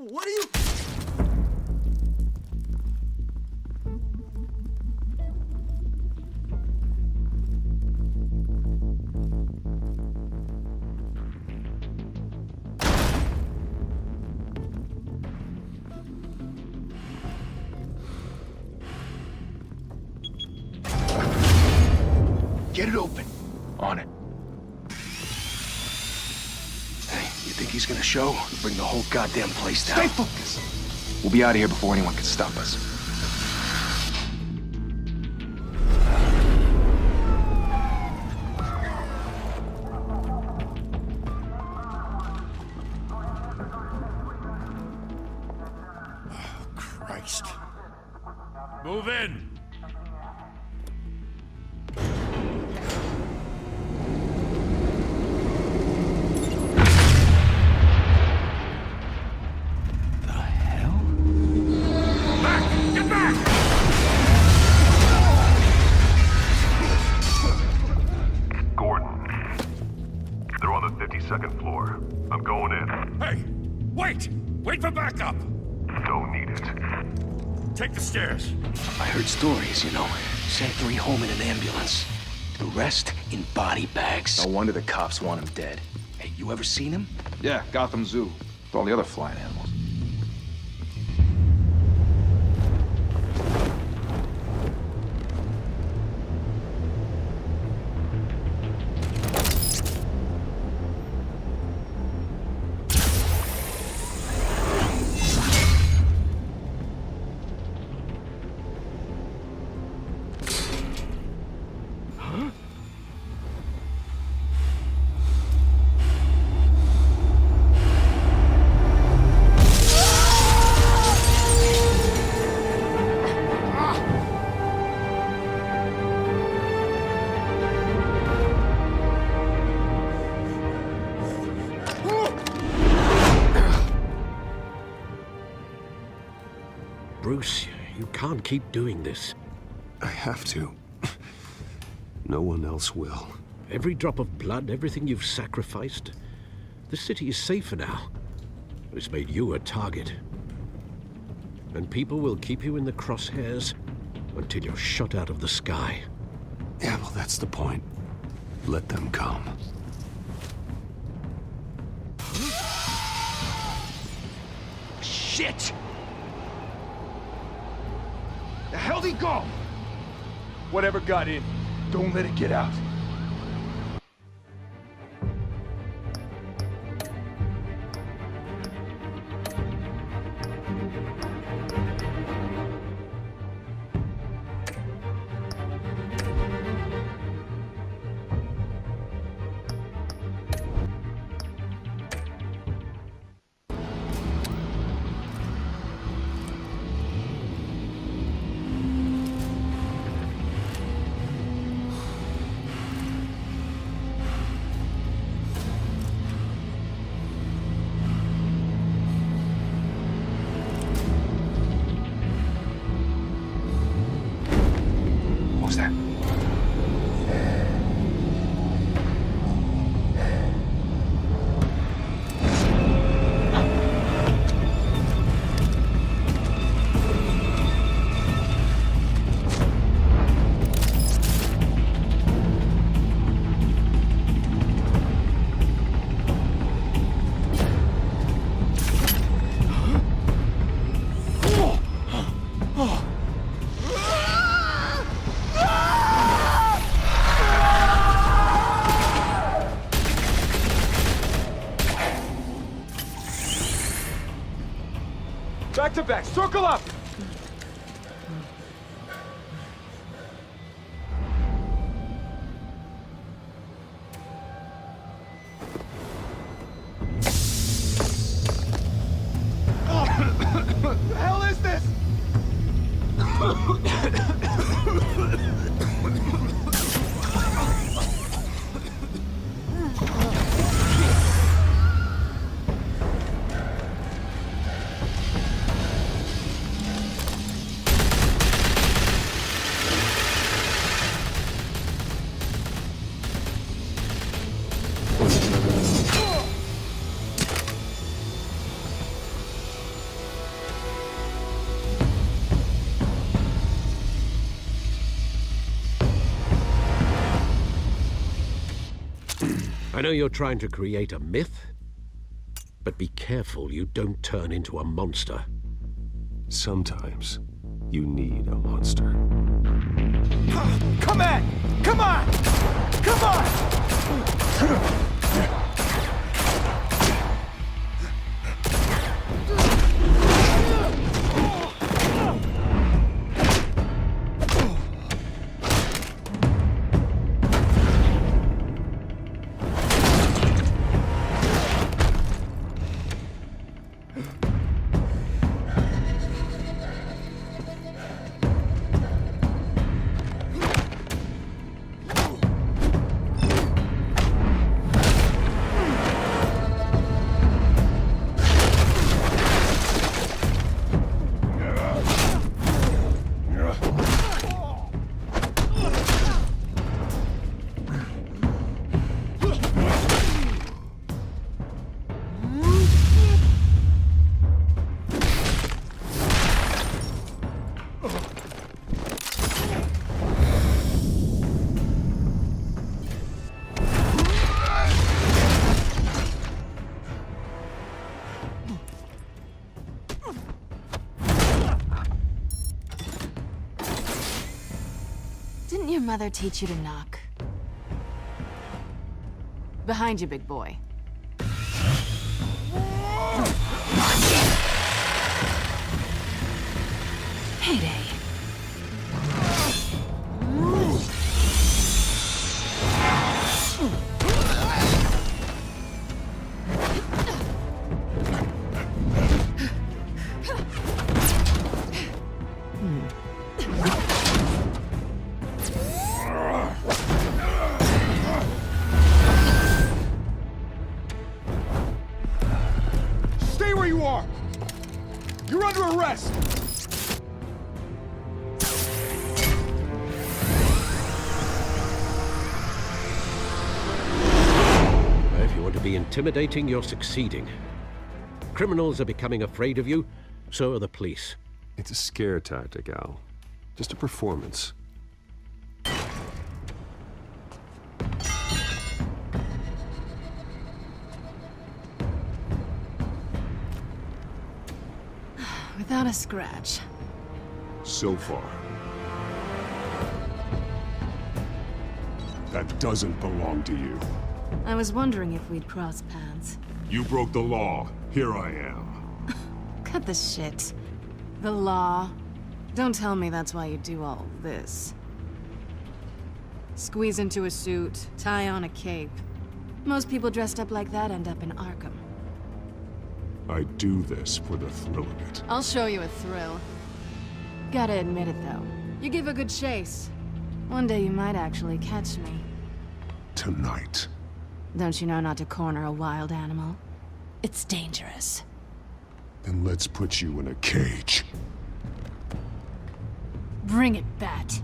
What are you... Get it open. On it. Hey, you think he's gonna show? Bring the whole goddamn place down. Stay focused. We'll be out of here before anyone can stop us. Oh, Christ. Move in! Second floor. I'm going in. Hey! Wait! Wait for backup! Don't need it. Take the stairs. I heard stories, you know. Sent 3 home in an ambulance. The rest in body bags. No wonder the cops want him dead. Hey, you ever seen him? Yeah, Gotham Zoo. With all the other flying animals. Bruce, you can't keep doing this. I have to. No one else will. Every drop of blood, everything you've sacrificed. The city is safer now. It's made you a target. And people will keep you in the crosshairs until you're shot out of the sky. Yeah, well, that's the point. Let them come. Shit! The hell'd he go? Whatever got in, don't let it get out. What was that? Back to back, circle up! What the hell is this? know you're trying to create a myth, but be careful you don't turn into a monster. Sometimes you need a monster. Come on! Come on! Come on! Didn't your mother teach you to knock? Behind you, big boy. Heyday. Stay where you are! You're under arrest! If you want to be intimidating, you're succeeding. Criminals are becoming afraid of you, so are the police. It's a scare tactic, Al. Just a performance. Without a scratch. So far. That doesn't belong to you. I was wondering if we'd cross paths. You broke the law. Here I am. Cut the shit. The law. Don't tell me that's why you do all this. Squeeze into a suit, tie on a cape. Most people dressed up like that end up in Arkham. I do this for the thrill of it. I'll show you a thrill. Gotta admit it, though. You give a good chase. One day you might actually catch me. Tonight. Don't you know not to corner a wild animal? It's dangerous. Then let's put you in a cage. Bring it, Bat.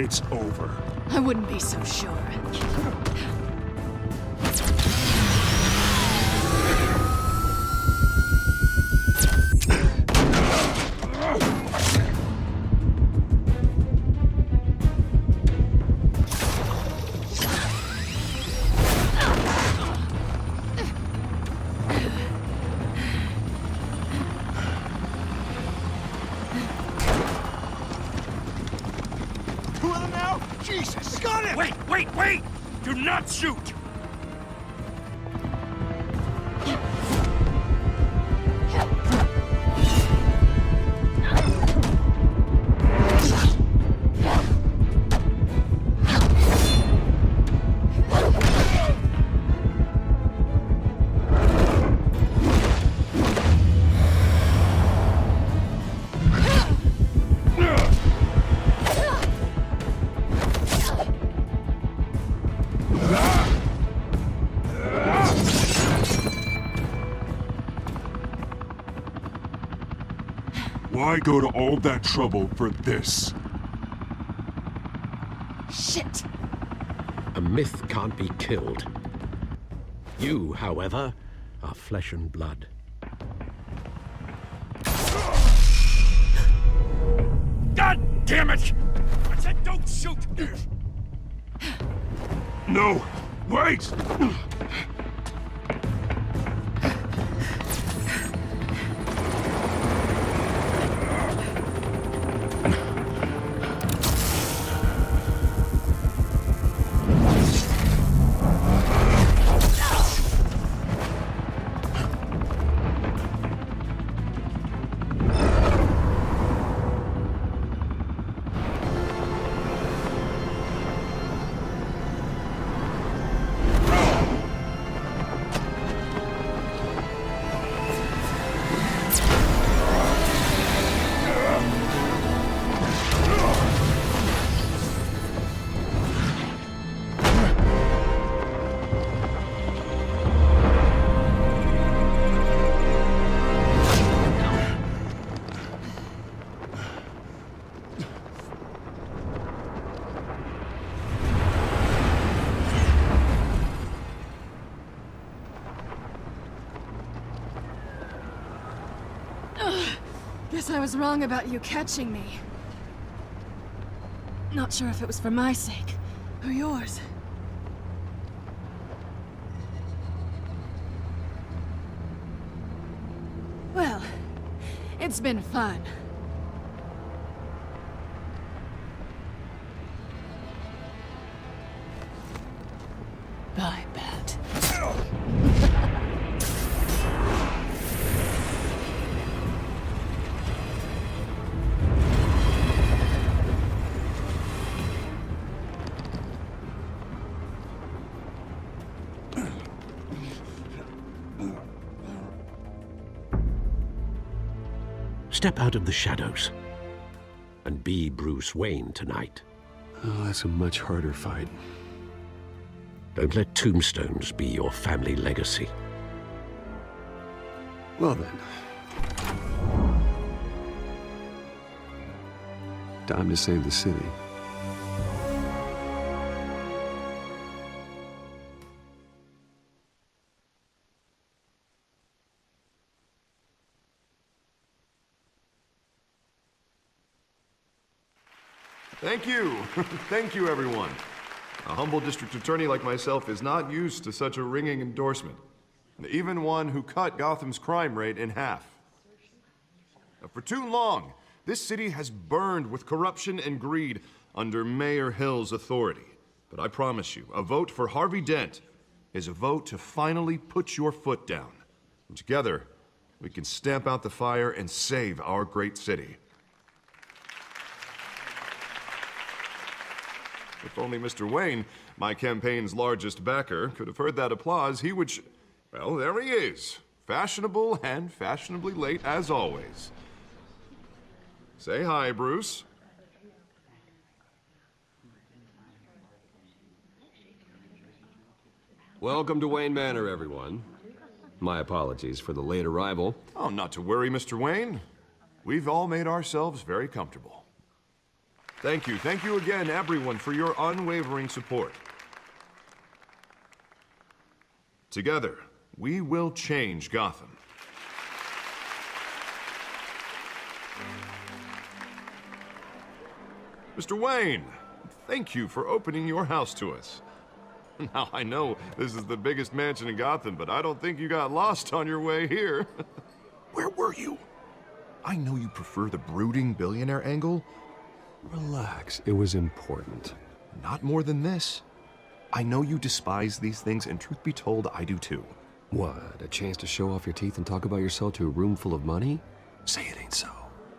It's over. I wouldn't be so sure. Wait, wait! Do not shoot! Why go to all that trouble for this? Shit! A myth can't be killed. You, however, are flesh and blood. God damn it! I said don't shoot! No! Wait! Guess I was wrong about you catching me. Not sure if it was for my sake, or yours. Well, it's been fun. Bye, Bat. Step out of the shadows and be Bruce Wayne tonight. Oh, that's a much harder fight. Don't let tombstones be your family legacy. Well then. Time to save the city. Thank you. Thank you, everyone. A humble district attorney like myself is not used to such a ringing endorsement. Even one who cut Gotham's crime rate in half. For too long, this city has burned with corruption and greed under Mayor Hill's authority. But I promise you, a vote for Harvey Dent is a vote to finally put your foot down. And together, we can stamp out the fire and save our great city. If only Mr. Wayne, my campaign's largest backer, could have heard that applause, he would well, there he is. Fashionable and fashionably late as always. Say hi, Bruce. Welcome to Wayne Manor, everyone. My apologies for the late arrival. Oh, not to worry, Mr. Wayne. We've all made ourselves very comfortable. Thank you again, everyone, for your unwavering support. Together, we will change Gotham. Mr. Wayne, thank you for opening your house to us. Now, I know this is the biggest mansion in Gotham, but I don't think you got lost on your way here. Where were you? I know you prefer the brooding billionaire angle. Relax, it was important. Not more than this. I know you despise these things, and truth be told, I do too. What, a chance to show off your teeth and talk about yourself to a room full of money? Say it ain't so.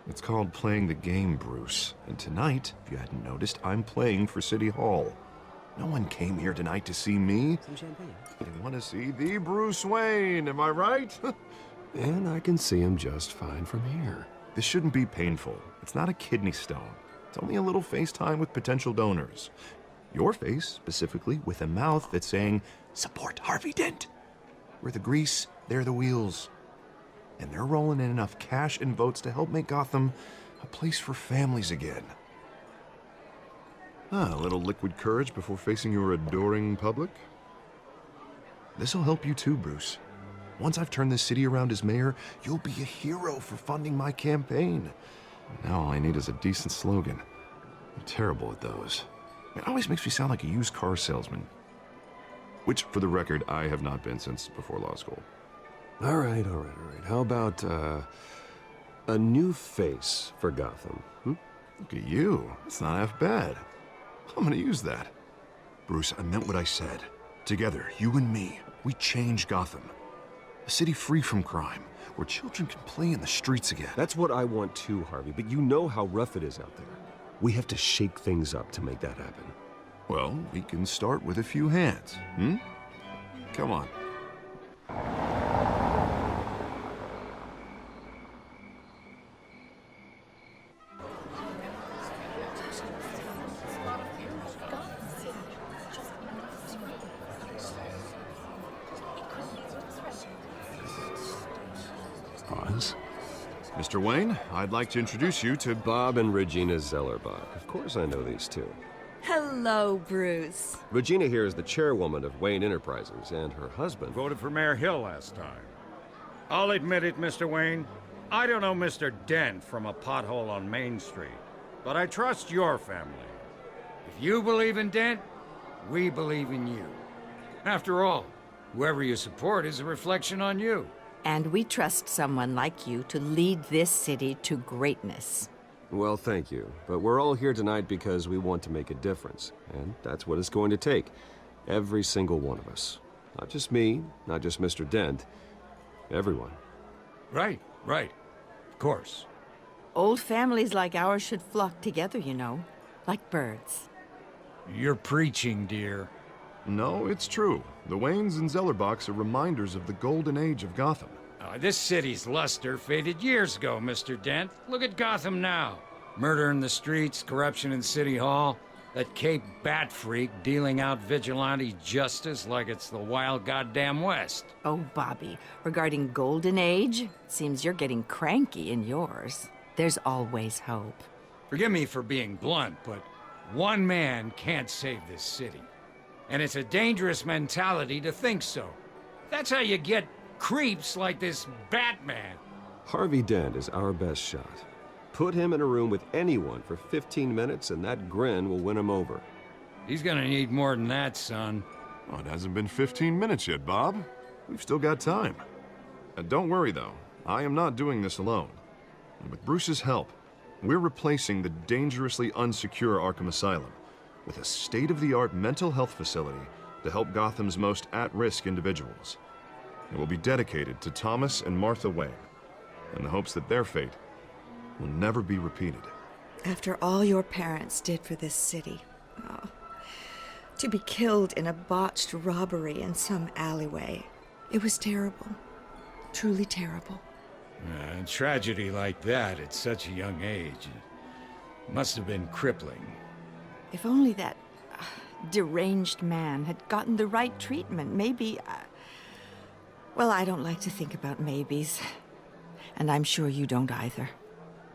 It's called playing the game, Bruce. And tonight, if you hadn't noticed, I'm playing for City Hall. No one came here tonight to see me. Some champagne. They want to see the Bruce Wayne, am I right? And I can see him just fine from here. This shouldn't be painful. It's not a kidney stone. It's only a little FaceTime with potential donors. Your face, specifically, with a mouth that's saying, support Harvey Dent. We're the grease, they're the wheels. And they're rolling in enough cash and votes to help make Gotham a place for families again. A little liquid courage before facing your adoring public. This'll help you too, Bruce. Once I've turned this city around as mayor, you'll be a hero for funding my campaign. Now all I need is a decent slogan. I'm terrible at those. It always makes me sound like a used car salesman. Which, for the record, I have not been since before law school. All right. How about, a new face for Gotham, Look at you. It's not half bad. I'm gonna use that. Bruce, I meant what I said. Together, you and me, we change Gotham. A city free from crime, where children can play in the streets again. That's what I want too, Harvey, but you know how rough it is out there. We have to shake things up to make that happen. Well, we can start with a few hands, Come on. Pause. Mr. Wayne, I'd like to introduce you to Bob and Regina Zellerbach. Of course I know these two. Hello, Bruce. Regina here is the chairwoman of Wayne Enterprises, and her husband... Voted for Mayor Hill last time. I'll admit it, Mr. Wayne. I don't know Mr. Dent from a pothole on Main Street, but I trust your family. If you believe in Dent, we believe in you. After all, whoever you support is a reflection on you. And we trust someone like you to lead this city to greatness. Well, thank you. But we're all here tonight because we want to make a difference. And that's what it's going to take. Every single one of us. Not just me, not just Mr. Dent. Everyone. Right. Of course. Old families like ours should flock together, you know. Like birds. You're preaching, dear. No, it's true. The Waynes and Zellerbachs are reminders of the golden age of Gotham. This city's luster faded years ago, Mr. Dent. Look at Gotham now. Murder in the streets, corruption in City Hall, that Cape Bat freak dealing out vigilante justice like it's the wild goddamn West. Oh, Bobby, regarding Golden Age, seems you're getting cranky in yours. There's always hope. Forgive me for being blunt, but one man can't save this city. And it's a dangerous mentality to think so. That's how you get creeps like this Batman. Harvey Dent is our best shot. Put him in a room with anyone for 15 minutes and that grin will win him over. He's gonna need more than that, son. Oh, it hasn't been 15 minutes yet, Bob. We've still got time. And don't worry, though. I am not doing this alone. And with Bruce's help, we're replacing the dangerously unsecure Arkham Asylum with a state-of-the-art mental health facility to help Gotham's most at-risk individuals. It will be dedicated to Thomas and Martha Wayne, in the hopes that their fate will never be repeated. After all your parents did for this city, to be killed in a botched robbery in some alleyway, it was terrible. Truly terrible. A tragedy like that at such a young age must have been crippling. If only that deranged man had gotten the right treatment, maybe... Well, I don't like to think about maybes. And I'm sure you don't either.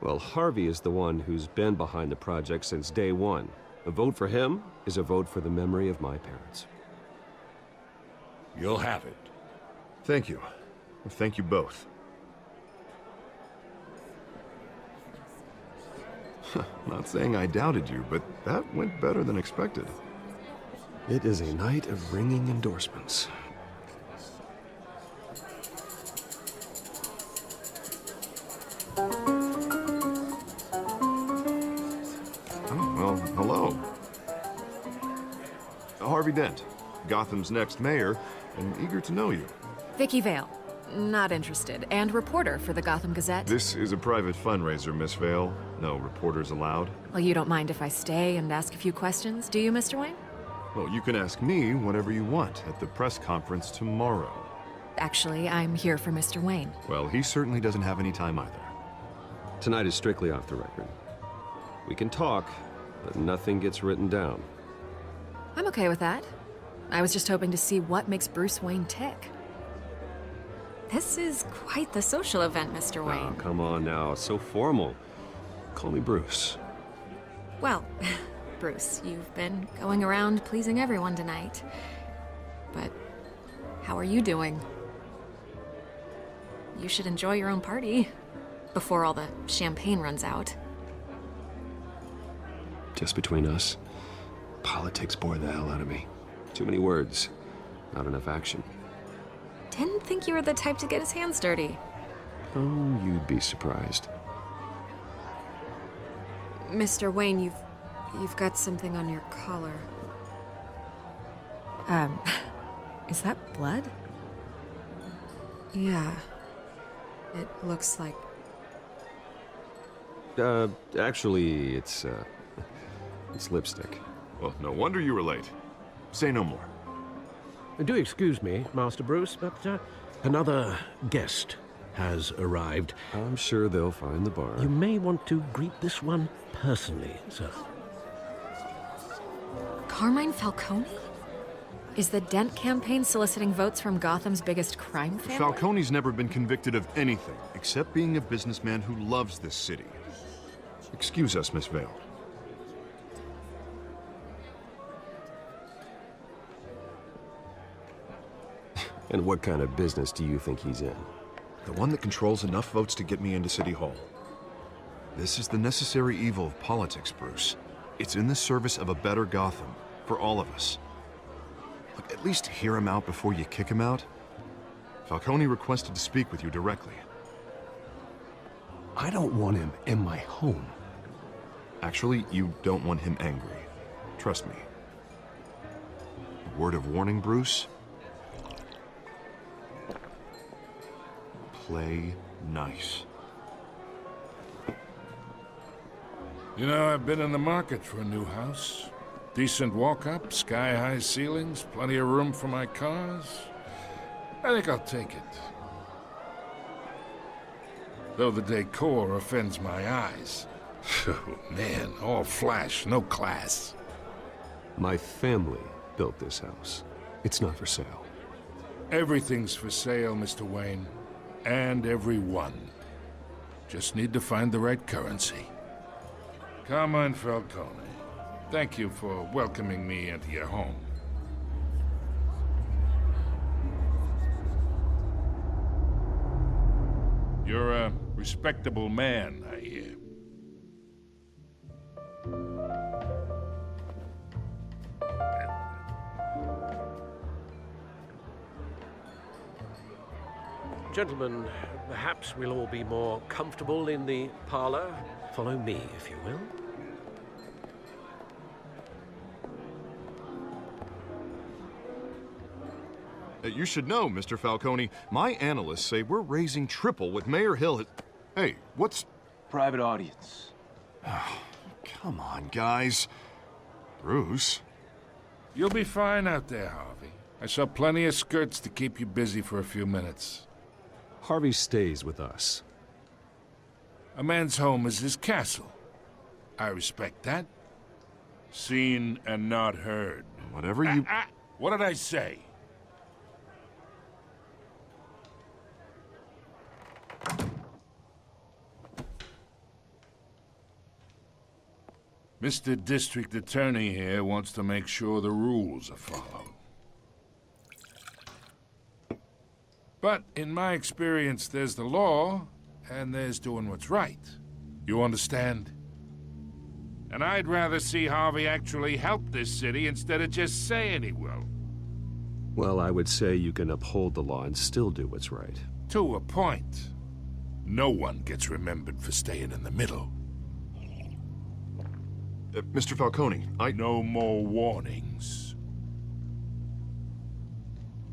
Well, Harvey is the one who's been behind the project since day one. A vote for him is a vote for the memory of my parents. You'll have it. Thank you. Thank you both. Not saying I doubted you, but that went better than expected. It is a night of ringing endorsements. Oh, well, hello. Harvey Dent, Gotham's next mayor, and eager to know you. Vicky Vale. Not interested. And reporter for the Gotham Gazette. This is a private fundraiser, Miss Vale. No reporters allowed. Well, you don't mind if I stay and ask a few questions, do you, Mr. Wayne? Well, you can ask me whatever you want at the press conference tomorrow. Actually, I'm here for Mr. Wayne. Well, he certainly doesn't have any time either. Tonight is strictly off the record. We can talk, but nothing gets written down. I'm okay with that. I was just hoping to see what makes Bruce Wayne tick. This is quite the social event, Mr. Wayne. Oh, come on now. It's so formal. Call me Bruce. Well, Bruce, you've been going around pleasing everyone tonight. But how are you doing? You should enjoy your own party before all the champagne runs out. Just between us, politics bore the hell out of me. Too many words, not enough action. Didn't think you were the type to get his hands dirty. Oh, you'd be surprised. Mr. Wayne, you've got something on your collar. Is that blood? Yeah. It looks like... Actually, it's lipstick. Well, no wonder you were late. Say no more. Do excuse me, Master Bruce, but another guest has arrived. I'm sure they'll find the bar. You may want to greet this one personally, sir. Carmine Falcone? Is the Dent campaign soliciting votes from Gotham's biggest crime family? Falcone's never been convicted of anything, except being a businessman who loves this city. Excuse us, Miss Vale. And what kind of business do you think he's in? The one that controls enough votes to get me into City Hall. This is the necessary evil of politics, Bruce. It's in the service of a better Gotham, for all of us. Look, at least hear him out before you kick him out. Falcone requested to speak with you directly. I don't want him in my home. Actually, you don't want him angry. Trust me. A word of warning, Bruce. Play nice. You know, I've been in the market for a new house. Decent walk-up, sky-high ceilings, plenty of room for my cars. I think I'll take it. Though the decor offends my eyes. Oh, man, all flash, no class. My family built this house. It's not for sale. Everything's for sale, Mr. Wayne. And everyone. Just need to find the right currency. Carmine Falcone, thank you for welcoming me into your home. You're a respectable man, I hear. Gentlemen, perhaps we'll all be more comfortable in the parlor. Follow me, if you will. You should know, Mr. Falcone, my analysts say we're raising triple with Mayor Hill. Hey, what's... Private audience. Oh, come on, guys. Bruce? You'll be fine out there, Harvey. I saw plenty of skirts to keep you busy for a few minutes. Harvey stays with us. A man's home is his castle. I respect that. Seen and not heard. Whatever you... What did I say? Mr. District Attorney here wants to make sure the rules are followed. But in my experience, there's the law, and there's doing what's right. You understand? And I'd rather see Harvey actually help this city instead of just saying he will. Well, I would say you can uphold the law and still do what's right. To a point. No one gets remembered for staying in the middle. Mr. Falcone, No more warnings.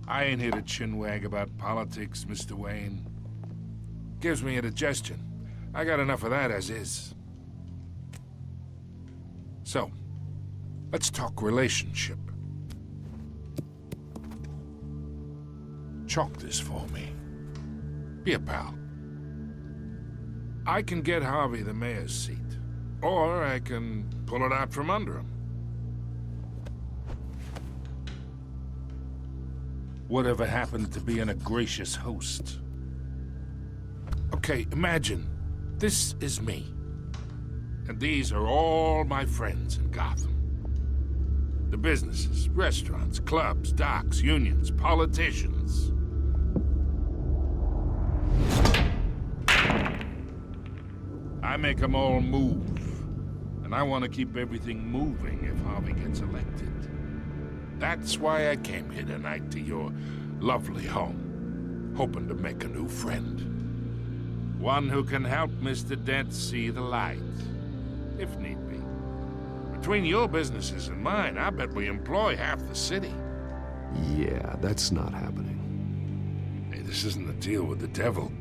I ain't here to chinwag about politics, Mr. Wayne. Gives me indigestion. I got enough of that as is. So, let's talk relationship. Chalk this for me. Be a pal. I can get Harvey the mayor's seat, or I can pull it out from under him. Whatever happened to being a gracious host? Okay, imagine this is me, and these are all my friends in Gotham. The businesses, restaurants, clubs, docks, unions, politicians. I make them all move, and I want to keep everything moving if Harvey gets elected. That's why I came here tonight to your lovely home, hoping to make a new friend. One who can help Mr. Dent see the light, if need be. Between your businesses and mine, I bet we employ half the city. Yeah, that's not happening. Hey, this isn't a deal with the devil.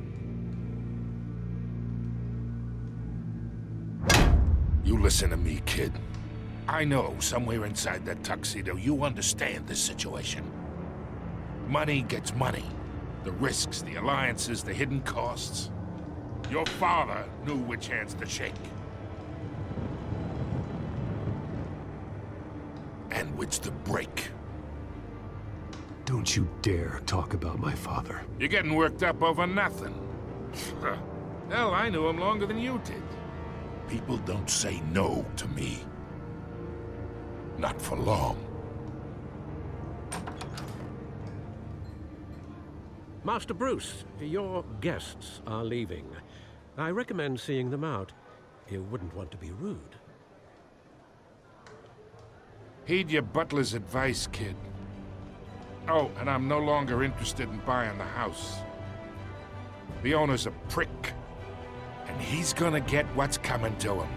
You listen to me, kid. I know somewhere inside that tuxedo you understand this situation. Money gets money. The risks, the alliances, the hidden costs. Your father knew which hands to shake. And which to break. Don't you dare talk about my father. You're getting worked up over nothing. Hell, I knew him longer than you did. People don't say no to me. Not for long. Master Bruce, your guests are leaving. I recommend seeing them out. You wouldn't want to be rude. Heed your butler's advice, kid. Oh, and I'm no longer interested in buying the house. The owner's a prick, and he's gonna get what's coming to him.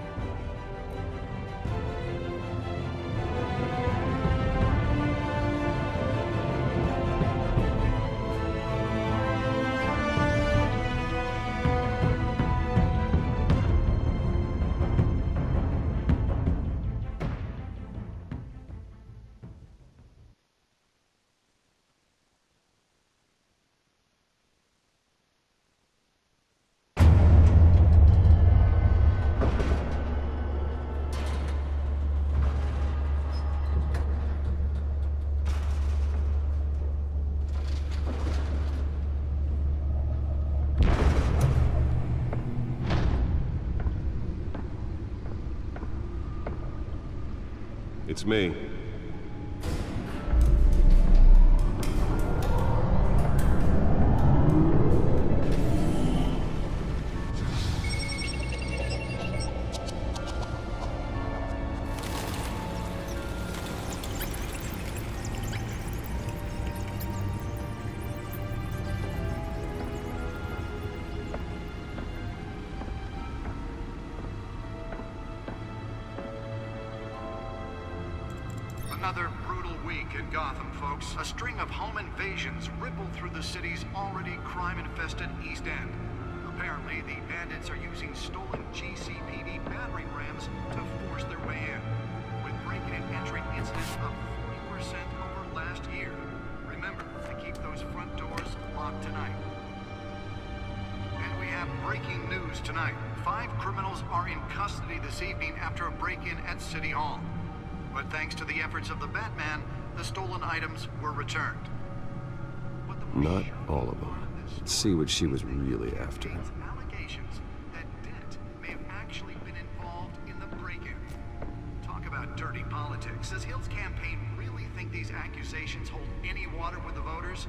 It's me. Another brutal week in Gotham, folks. A string of home invasions rippled through the city's already crime-infested East End. Apparently, the bandits are using stolen GCPD battering rams to force their way in, with break-in and entry incidents up 40% over last year. Remember to keep those front doors locked tonight. And we have breaking news tonight. 5 criminals are in custody this evening after a break-in at City Hall. But thanks to the efforts of the Batman, the stolen items were returned. Not all of them. Let's see what she was really after. Allegations that Dent may have actually been involved in the break-in. Talk about dirty politics. Does Hill's campaign really think these accusations hold any water with the voters?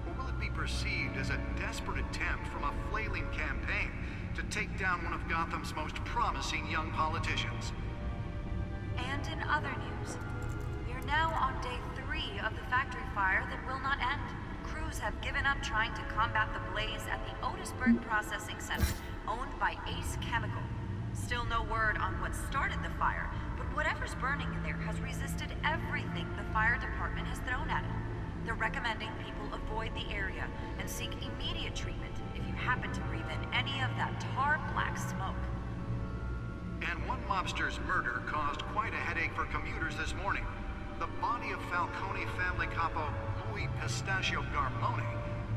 Or will it be perceived as a desperate attempt from a flailing campaign to take down one of Gotham's most promising young politicians? And in other news, we are now on day 3 of the factory fire that will not end. Crews have given up trying to combat the blaze at the Otisburg Processing Center, owned by Ace Chemical. Still no word on what started the fire, but whatever's burning in there has resisted everything the fire department has thrown at it. They're recommending people avoid the area and seek immediate treatment if you happen to breathe in any of that tar black smoke. And one mobster's murder caused quite a headache for commuters this morning. The body of Falcone family capo Louis Pistachio Garmone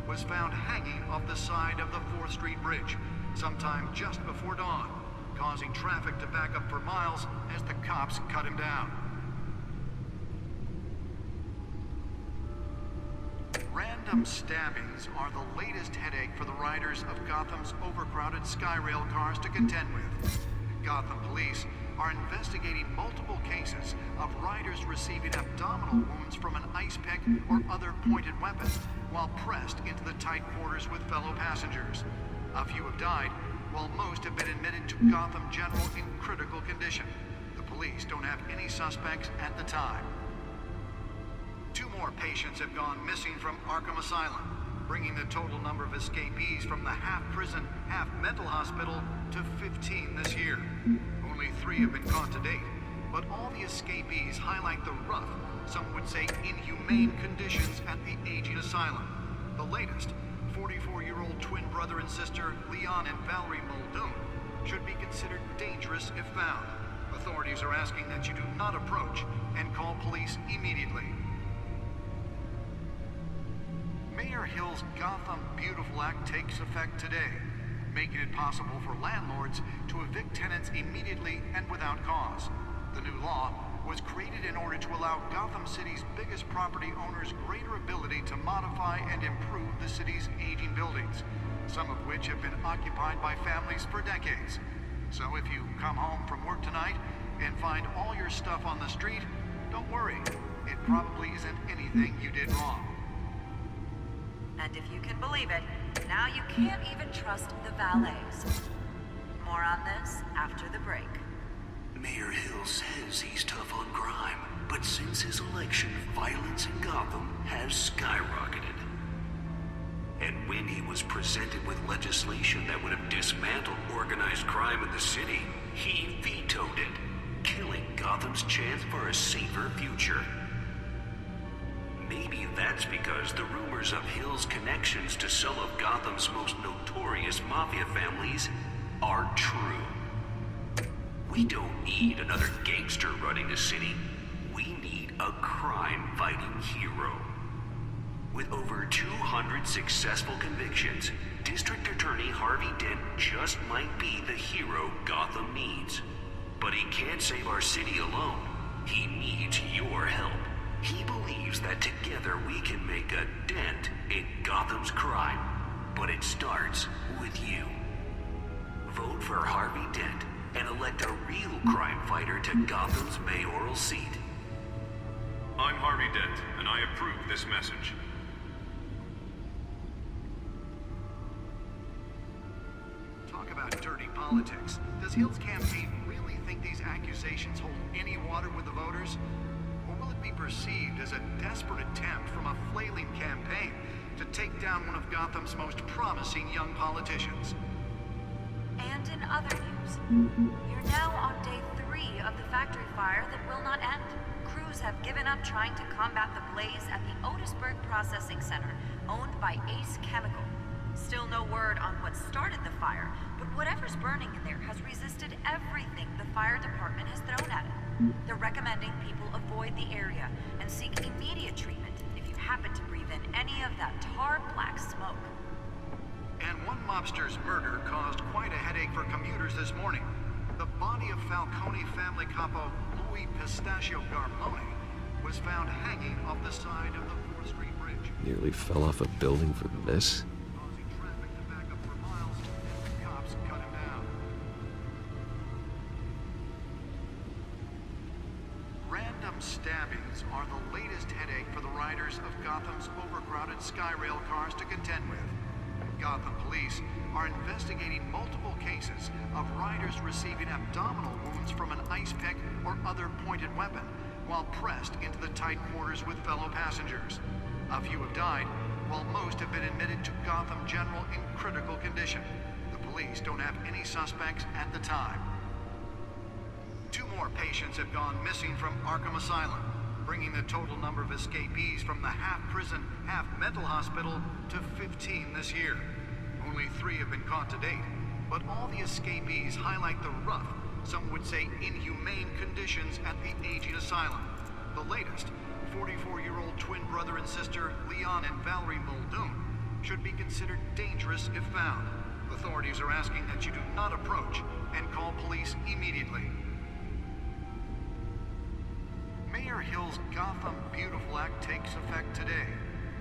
was found hanging off the side of the 4th Street Bridge sometime just before dawn, causing traffic to back up for miles as the cops cut him down. Random stabbings are the latest headache for the riders of Gotham's overcrowded Skyrail cars to contend with. Gotham police are investigating multiple cases of riders receiving abdominal wounds from an ice pick or other pointed weapon while pressed into the tight quarters with fellow passengers. A few have died, while most have been admitted to Gotham General in critical condition. The police don't have any suspects at the time. 2 more patients have gone missing from Arkham Asylum, bringing the total number of escapees from the half-prison, half-mental hospital to 15 this year. Only 3 have been caught to date, but all the escapees highlight the rough, some would say inhumane conditions at the aging asylum. The latest, 44-year-old twin brother and sister Leon and Valerie Muldoon, should be considered dangerous if found. Authorities are asking that you do not approach and call police immediately. Mayor Hill's Gotham Beautiful Act takes effect today, making it possible for landlords to evict tenants immediately and without cause. The new law was created in order to allow Gotham City's biggest property owners greater ability to modify and improve the city's aging buildings, some of which have been occupied by families for decades. So if you come home from work tonight and find all your stuff on the street, don't worry. It probably isn't anything you did wrong. And if you can believe it, now you can't even trust the valets. More on this after the break. Mayor Hill says he's tough on crime, but since his election, violence in Gotham has skyrocketed. And when he was presented with legislation that would have dismantled organized crime in the city, he vetoed it, killing Gotham's chance for a safer future. Maybe that's because the rumors of Hill's connections to some of Gotham's most notorious mafia families are true. We don't need another gangster running the city. We need a crime-fighting hero. With over 200 successful convictions, District Attorney Harvey Dent just might be the hero Gotham needs. But he can't save our city alone. He needs your help. He believes that together we can make a dent in Gotham's crime. But it starts with you. Vote for Harvey Dent and elect a real crime fighter to Gotham's mayoral seat. I'm Harvey Dent, and I approve this message. Talk about dirty politics. Does Hill's campaign really think these accusations hold any water with the voters? Or will it be perceived as a desperate attempt from a flailing campaign to take down one of Gotham's most promising young politicians? And in other news, you're now on day 3 of the factory fire that will not end. Crews have given up trying to combat the blaze at the Otisburg Processing Center, owned by Ace Chemical. Still no word on what started the fire, but whatever's burning in there has resisted everything the fire department has thrown at it. They're recommending people avoid the area and seek immediate treatment if you happen to breathe in any of that tar black smoke. And one mobster's murder caused quite a headache for commuters this morning. The body of Falcone family capo Louis Pistachio Garmone was found hanging off the side of the 4th Street Bridge. Nearly fell off a building for this. Causing traffic to back up for miles as the cops cut him down. Random stabbings are the latest headache for the riders of Gotham's overcrowded Skyrail cars to contend with. Gotham police are investigating multiple cases of riders receiving abdominal wounds from an ice pick or other pointed weapon while pressed into the tight quarters with fellow passengers. A few have died, while most have been admitted to Gotham General in critical condition. The police don't have any suspects at the time. 2 more patients have gone missing from Arkham Asylum, bringing the total number of escapees from the half-prison, half-mental hospital to 15 this year. Only 3 have been caught to date, but all the escapees highlight the rough, some would say inhumane conditions at the aging asylum. The latest, 44-year-old twin brother and sister Leon and Valerie Muldoon, should be considered dangerous if found. Authorities are asking that you do not approach and call police immediately. Mayor Hill's Gotham Beautiful Act takes effect today,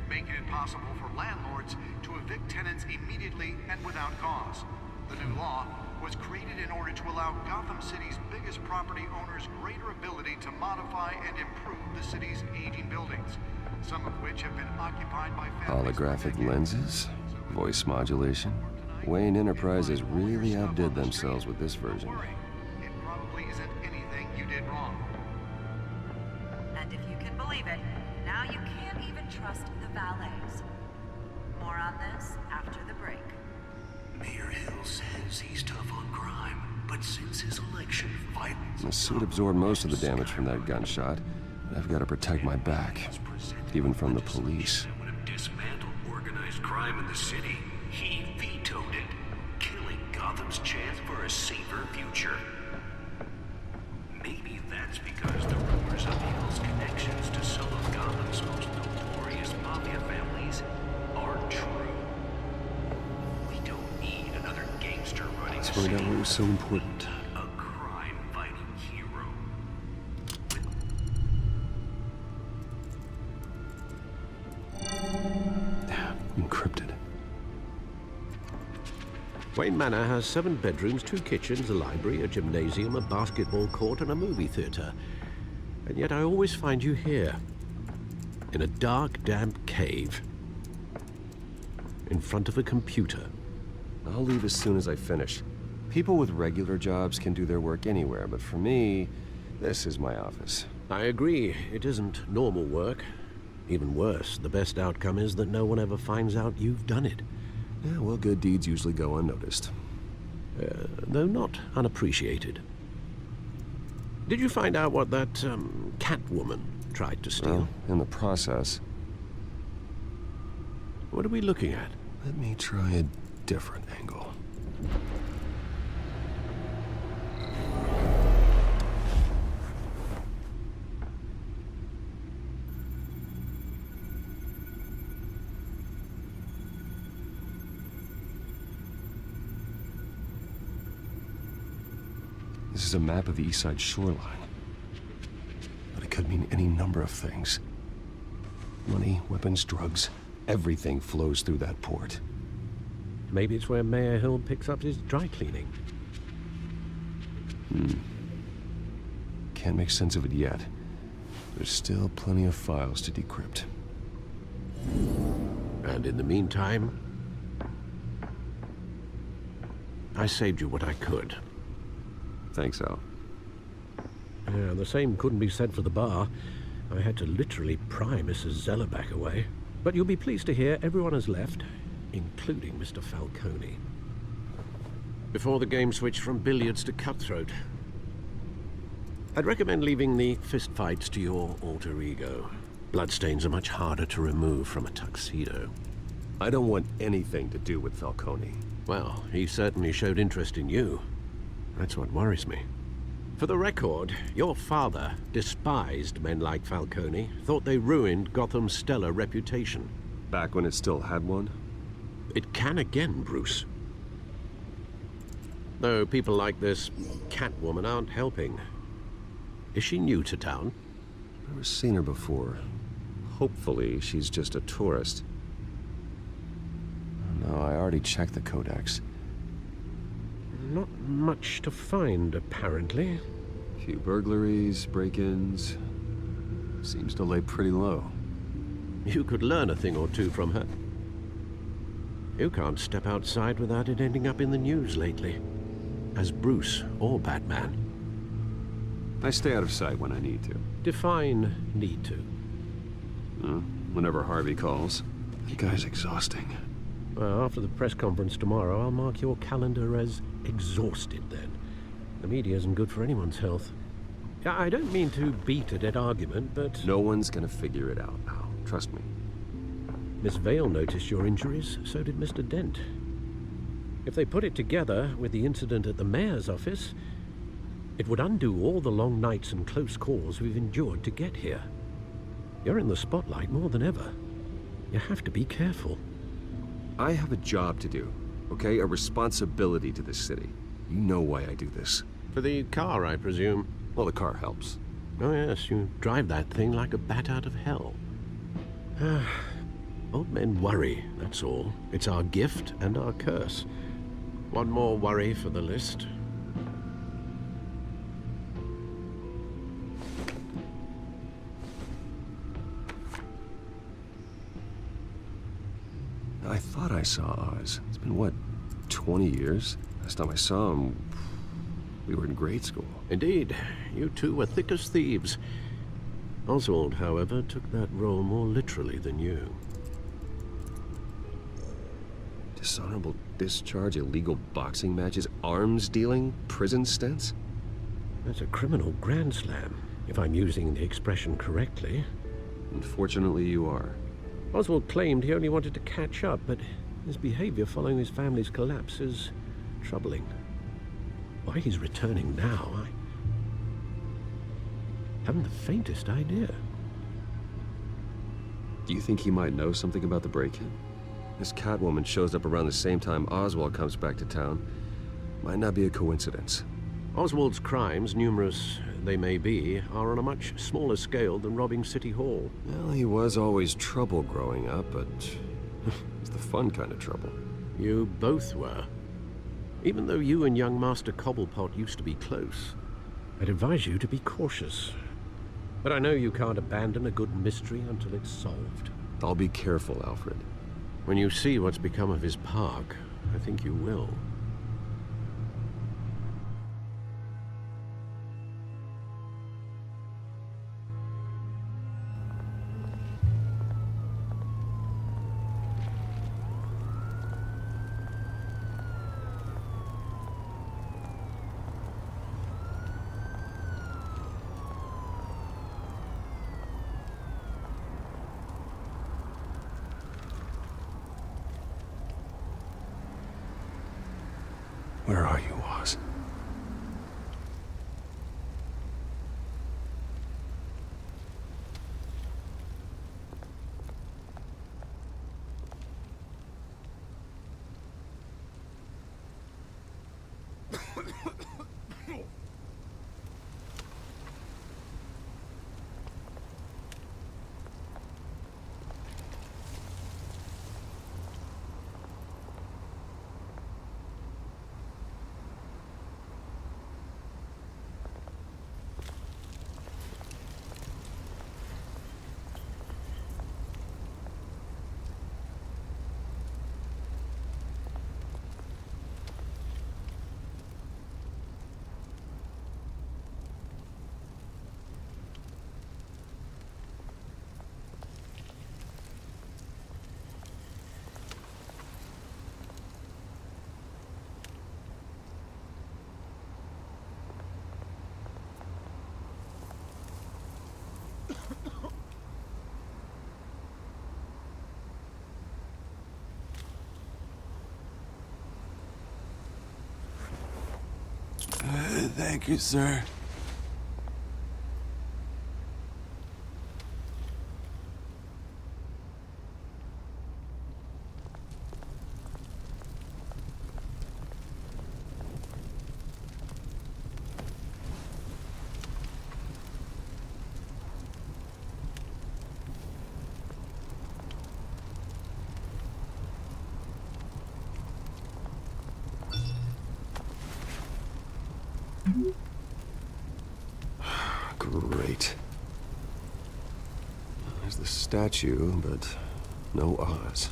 making it possible for landlords to evict tenants immediately and without cause. The new law was created in order to allow Gotham City's biggest property owners greater ability to modify and improve the city's aging buildings, some of which have been occupied by families. Holographic lenses? Voice modulation? Wayne Enterprises really outdid themselves with this version. It probably isn't anything you did wrong. And if you can believe it, now you can't even trust the valets. More on this after the break. Mayor Hill says he's tough on crime, but since his election, violence... The suit absorbed most of the damage from that gunshot, but I've got to protect my back, even from the police. Would have dismantled organized crime in the city. He vetoed it, killing Gotham's chance for a safer future. Maybe that's because the rumors of Hill's connections to some of Gotham's most notorious mafia families are true. We don't need another gangster running Let's find out what was so important. a crime-fighting hero. Encrypted. Wayne Manor has 7 bedrooms, 2 kitchens, a library, a gymnasium, a basketball court, and a movie theater. And yet I always find you here, in a dark, damp cave, in front of a computer. I'll leave as soon as I finish. People with regular jobs can do their work anywhere, but for me, this is my office. I agree, it isn't normal work. Even worse, the best outcome is that no one ever finds out you've done it. Yeah, well, good deeds usually go unnoticed. Though not unappreciated. Did you find out what that, Catwoman tried to steal? Well, in the process. What are we looking at? Let me try a different angle. This is a map of the East Side shoreline. But it could mean any number of things. Money, weapons, drugs, everything flows through that port. Maybe it's where Mayor Hill picks up his dry cleaning. Can't make sense of it yet. There's still plenty of files to decrypt. And in the meantime, I saved you what I could. Thanks, Al. Yeah, the same couldn't be said for the bar. I had to literally pry Mrs. Zellerback away. But you'll be pleased to hear everyone has left, including Mr. Falcone. Before the game switched from billiards to cutthroat. I'd recommend leaving the fistfights to your alter ego. Bloodstains are much harder to remove from a tuxedo. I don't want anything to do with Falcone. Well, he certainly showed interest in you. That's what worries me. For the record, your father despised men like Falcone, thought they ruined Gotham's stellar reputation. Back when it still had one? It can again, Bruce. Though people like this Catwoman aren't helping. Is she new to town? Never seen her before. Hopefully, she's just a tourist. No, I already checked the codex. Not much to find, apparently. A few burglaries, break-ins. Seems to lay pretty low. You could learn a thing or two from her. You can't step outside without it ending up in the news lately. As Bruce or Batman. I stay out of sight when I need to. Define need to. Whenever Harvey calls. That guy's exhausting. Well, after the press conference tomorrow, I'll mark your calendar as exhausted then. The media isn't good for anyone's health. I don't mean to beat a dead argument, but... No one's gonna figure it out now. Trust me. Miss Vale noticed your injuries, so did Mr. Dent. If they put it together with the incident at the mayor's office, it would undo all the long nights and close calls we've endured to get here. You're in the spotlight more than ever. You have to be careful. I have a job to do, okay? A responsibility to this city. You know why I do this. For the car, I presume? Well, the car helps. Oh yes, you drive that thing like a bat out of hell. Old men worry, that's all. It's our gift and our curse. One more worry for the list. I thought I saw Oz. It's been, what, 20 years? Last time I saw him, we were in grade school. Indeed. You two were thick as thieves. Oswald, however, took that role more literally than you. Dishonorable discharge, illegal boxing matches, arms dealing, prison stints? That's a criminal grand slam, if I'm using the expression correctly. Unfortunately, you are. Oswald claimed he only wanted to catch up, but his behavior following his family's collapse is troubling. Why he's returning now, I haven't the faintest idea. Do you think he might know something about the break-in? This Catwoman shows up around the same time Oswald comes back to town. Might not be a coincidence. Oswald's crimes, numerous they may be, are on a much smaller scale than robbing City Hall. Well, he was always trouble growing up, but it's the fun kind of trouble. You both were. Even though you and young Master Cobblepot used to be close, I'd advise you to be cautious. But I know you can't abandon a good mystery until it's solved. I'll be careful, Alfred. When you see what's become of his park, I think you will. Where are you, Oz? Thank you, sir. Great. There's the statue, but no Oz.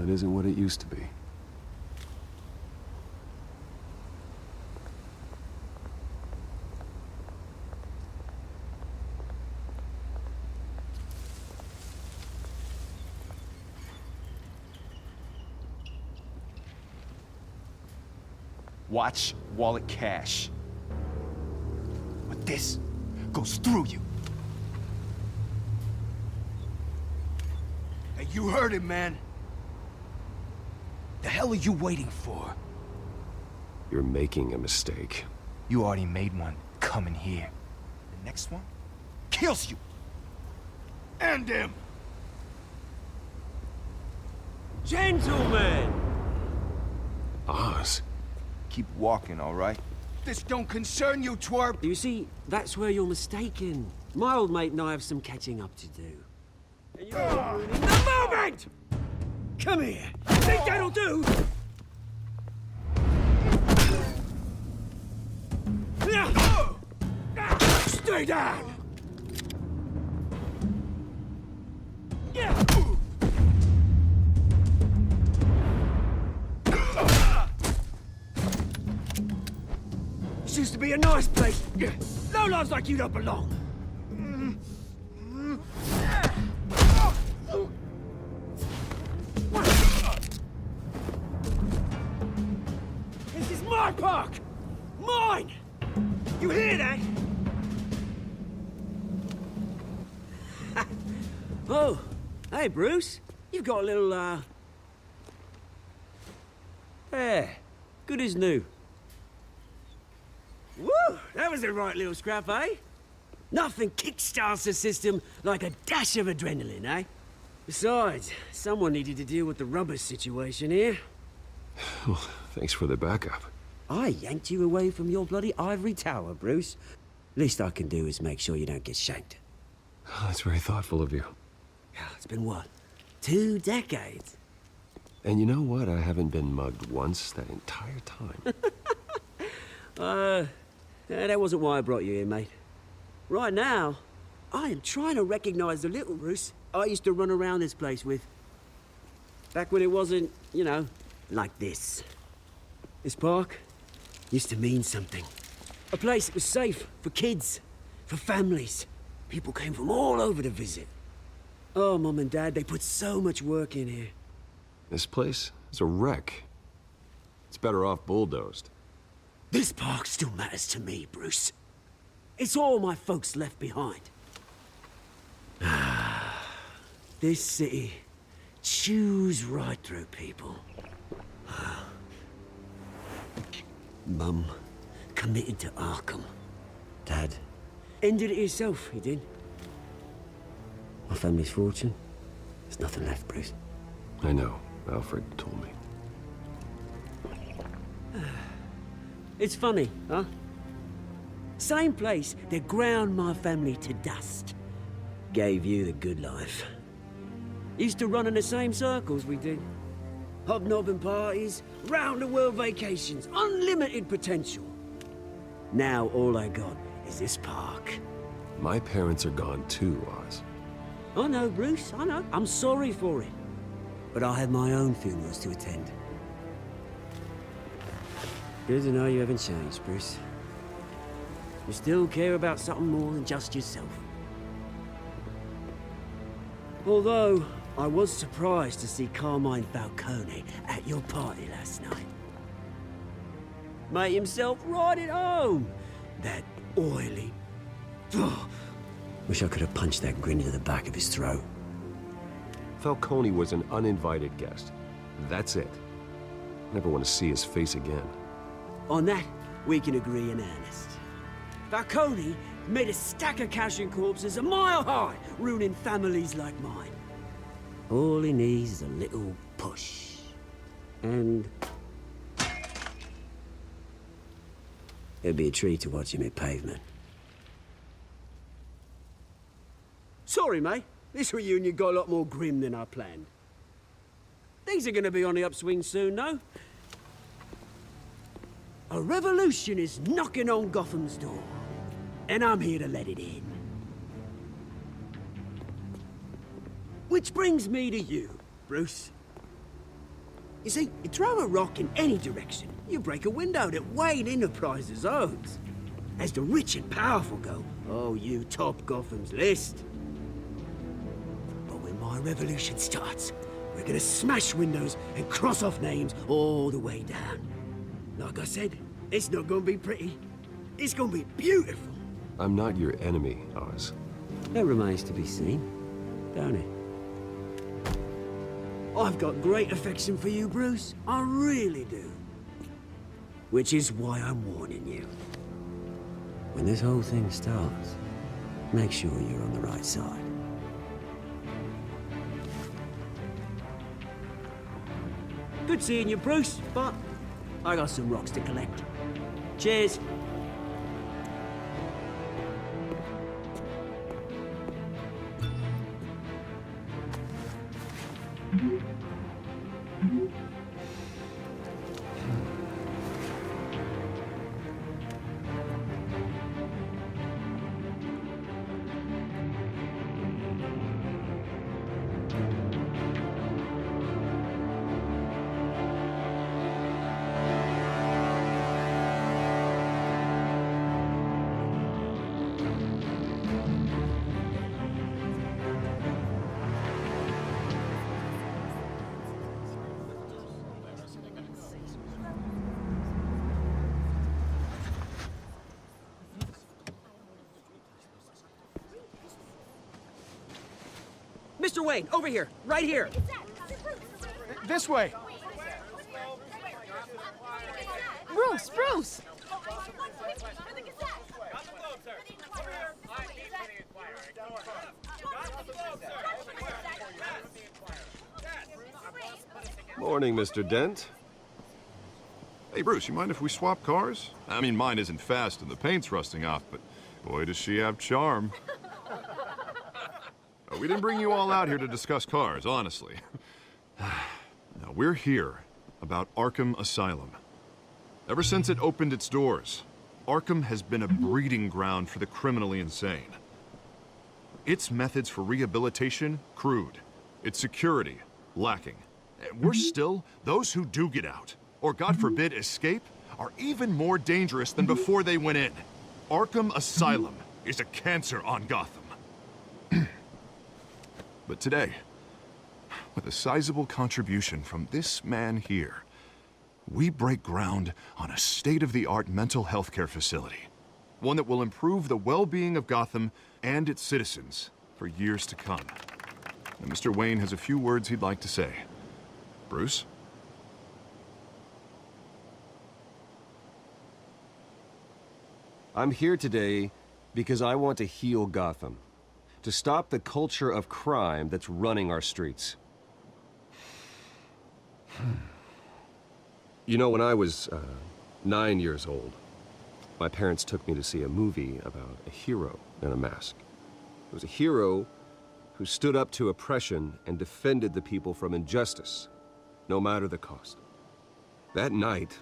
it isn't what it used to be. Watch, wallet, cash. But this goes through you. Hey, you heard it, man. The hell are you waiting for? You're making a mistake. You already made one coming here. The next one kills you. And him. Gentlemen! Oz. Keep walking, all right? This don't concern you, twerp! You see, that's where you're mistaken. My old mate and I have some catching up to do. And you're ruining the moment! Come here! Think that'll do? Stay down! This used to be a nice place. No lives like you don't belong. This is my park! Mine! You hear that? Oh, hey, Bruce. You've got a little, hair. Good as new. Woo! That was a right little scrap, eh? Nothing kickstarts the system like a dash of adrenaline, eh? Besides, someone needed to deal with the rubber situation here. Well, thanks for the backup. I yanked you away from your bloody ivory tower, Bruce. Least I can do is make sure you don't get shanked. Oh, that's very thoughtful of you. It's been what? 2 decades? And you know what? I haven't been mugged once that entire time. That wasn't why I brought you here, mate. Right now, I am trying to recognize the little Bruce I used to run around this place with. Back when it wasn't, you know, like this. This park used to mean something. A place that was safe for kids, for families. People came from all over to visit. Oh, Mum and Dad, they put so much work in here. This place is a wreck. It's better off bulldozed. This park still matters to me, Bruce. It's all my folks left behind. This city chews right through people. Mum committed to Arkham. Dad ended it himself, he did. My family's fortune, there's nothing left, Bruce. I know. Alfred told me. It's funny, huh? Same place that ground my family to dust. Gave you the good life. Used to run in the same circles we did. Hobnobbing parties, round-the-world vacations, unlimited potential. Now all I got is this park. My parents are gone too, Oz. I know, Bruce, I know. I'm sorry for it. But I have my own funerals to attend. Good to know you haven't changed, Bruce. You still care about something more than just yourself. Although, I was surprised to see Carmine Falcone at your party last night. Made himself right at home. That oily... Wish I could have punched that grin into the back of his throat. Falcone was an uninvited guest. That's it. Never want to see his face again. On that, we can agree in earnest. Falcone made a stack of cash and corpses a mile high, ruining families like mine. All he needs is a little push. And... it'd be a treat to watch him hit pavement. Sorry, mate. This reunion got a lot more grim than I planned. Things are gonna be on the upswing soon, no? A revolution is knocking on Gotham's door, and I'm here to let it in. Which brings me to you, Bruce. You see, you throw a rock in any direction, you break a window that Wayne Enterprises owns. As the rich and powerful go, oh, you top Gotham's list. But when my revolution starts, we're gonna smash windows and cross off names all the way down. Like I said, it's not gonna be pretty. It's gonna be beautiful. I'm not your enemy, Oz. That remains to be seen, don't it? I've got great affection for you, Bruce. I really do. Which is why I'm warning you. When this whole thing starts, make sure you're on the right side. Good seeing you, Bruce, but I got some rocks to collect. Cheers. Mr. Wayne, over here, right here. This way. Bruce, Bruce! Morning, Mr. Dent. Hey, Bruce, you mind if we swap cars? I mean, mine isn't fast and the paint's rusting off, but boy, does she have charm. We didn't bring you all out here to discuss cars, honestly. Now, we're here about Arkham Asylum. Ever since it opened its doors, Arkham has been a breeding ground for the criminally insane. Its methods for rehabilitation, crude. Its security, lacking. And worse still, those who do get out, or God forbid, escape, are even more dangerous than before they went in. Arkham Asylum is a cancer on Gotham. But today, with a sizable contribution from this man here, we break ground on a state-of-the-art mental health care facility. One that will improve the well-being of Gotham and its citizens for years to come. And Mr. Wayne has a few words he'd like to say. Bruce? I'm here today because I want to heal Gotham. To stop the culture of crime that's running our streets. You know, when I was 9 years old, my parents took me to see a movie about a hero in a mask. It was a hero who stood up to oppression and defended the people from injustice, no matter the cost. That night,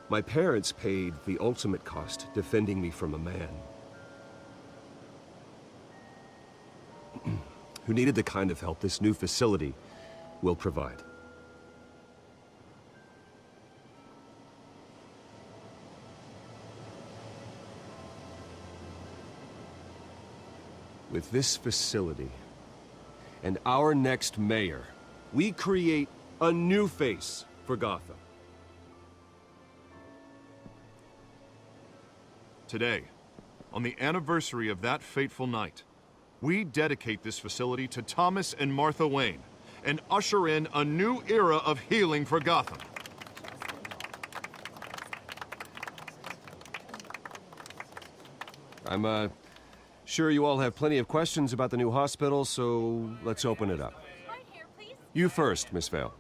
my parents paid the ultimate cost defending me from a man who needed the kind of help this new facility will provide. With this facility and our next mayor, we create a new face for Gotham. Today, on the anniversary of that fateful night, we dedicate this facility to Thomas and Martha Wayne and usher in a new era of healing for Gotham. I'm sure you all have plenty of questions about the new hospital, so let's open it up. You first, Miss Vale.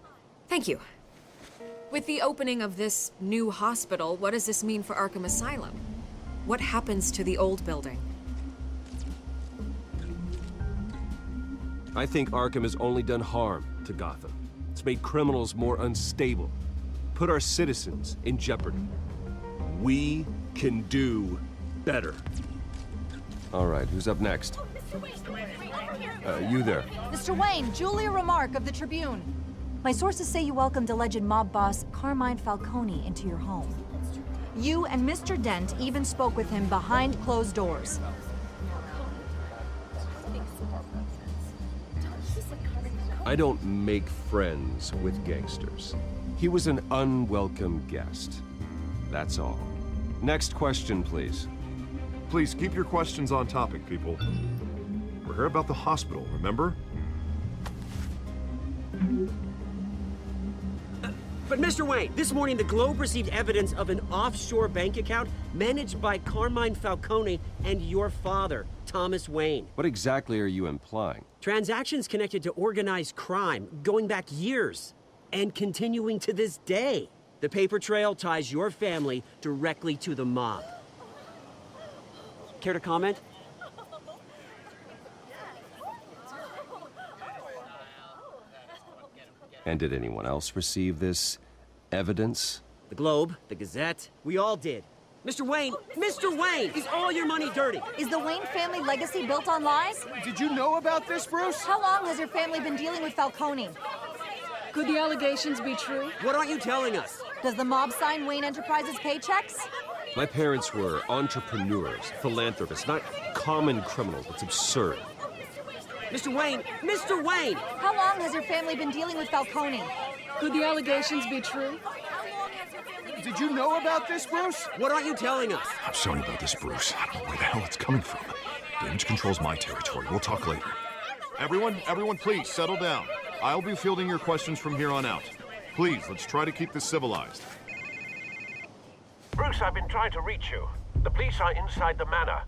Thank you. With the opening of this new hospital, what does this mean for Arkham Asylum? What happens to the old building? I think Arkham has only done harm to Gotham. It's made criminals more unstable, put our citizens in jeopardy. We can do better. All right, who's up next? Mr. Wayne! You there. Mr. Wayne, Julia Remark of the Tribune. My sources say you welcomed alleged mob boss Carmine Falcone into your home. You and Mr. Dent even spoke with him behind closed doors. I don't make friends with gangsters. He was an unwelcome guest. That's all. Next question, please. Please keep your questions on topic, people. We're here about the hospital, remember? But Mr. Wayne, this morning the Globe received evidence of an offshore bank account managed by Carmine Falcone and your father, Thomas Wayne. What exactly are you implying? Transactions connected to organized crime going back years and continuing to this day. The paper trail ties your family directly to the mob. Care to comment? And did anyone else receive this evidence? The Globe, the Gazette, we all did. Mr. Wayne, is all your money dirty? Is the Wayne family legacy built on lies? Did you know about this, Bruce? How long has your family been dealing with Falcone? Could the allegations be true? What aren't you telling us? Does the mob sign Wayne Enterprises paychecks? My parents were entrepreneurs, philanthropists, not common criminals. It's absurd. Mr. Wayne! How long has your family been dealing with Falcone? Could the allegations be true? Did you know about this, Bruce? What aren't you telling us? I'm sorry about this, Bruce. I don't know where the hell it's coming from. Damage control's my territory. We'll talk later. Everyone, please, settle down. I'll be fielding your questions from here on out. Please, let's try to keep this civilized. Bruce, I've been trying to reach you. The police are inside the manor.